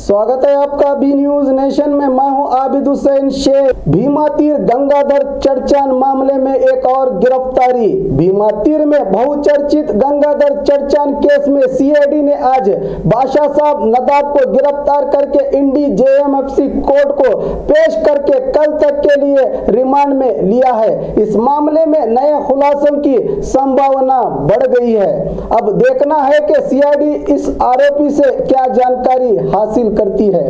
स्वागत है आपका बी न्यूज नेशन में। मैं हूं आबिद हुसैन शेख। भीमा तीर गंगाधर चर्चान मामले में एक और गिरफ्तारी। भीमा तीर में बहुचर्चित गंगाधर चर्चान केस में सीआईडी ने आज बादशाह साहब नदाब को गिरफ्तार करके इंडी जेएमएफसी कोर्ट को पेश करके कल तक के लिए रिमांड में लिया है। इस मामले में नए खुलासों की संभावना बढ़ गई है। अब देखना है कि सीआईडी इस आरोपी से क्या जानकारी हासिल करती है।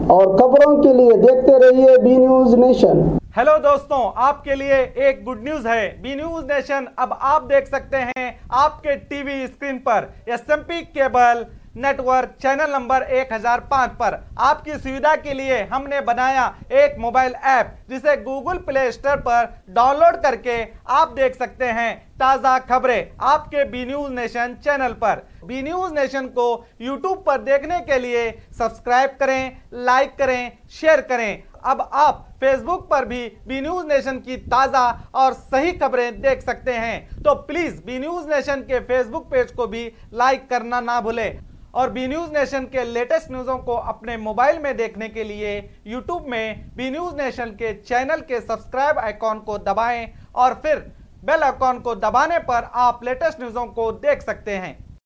और खबरों के लिए देखते रहिए बी न्यूज नेशन। हेलो दोस्तों, आपके लिए एक गुड न्यूज है। बी न्यूज नेशन अब आप देख सकते हैं आपके टीवी स्क्रीन पर SMP cable network channel number 1005 पर। आपकी सुविधा के लिए हमने बनाया एक मोबाइल ऐप जिसे गूगल प्ले स्टोर पर डाउनलोड करके आप देख सकते हैं ताज़ा खबरें आपके बी न्यूज नेशन चैनल पर। बी न्यूज नेशन को यूट्यूब पर देखने के लिए सब्सक्राइब करें, लाइक करें, शेयर करें। अब आप फेसबुक पर भी बी न्यूज नेशन की ताज़ा और सही खबरें देख सकते हैं। तो प्लीज़ बी न्यूज नेशन के फेसबुक पेज को भी लाइक करना ना भूलें। और बी न्यूज नेशन के लेटेस्ट न्यूज़ों को अपने मोबाइल में देखने के लिए यूट्यूब में बी न्यूज नेशन के चैनल के सब्सक्राइब आइकॉन को दबाएं और फिर बेल आइकॉन को दबाने पर आप लेटेस्ट न्यूज़ों को देख सकते हैं।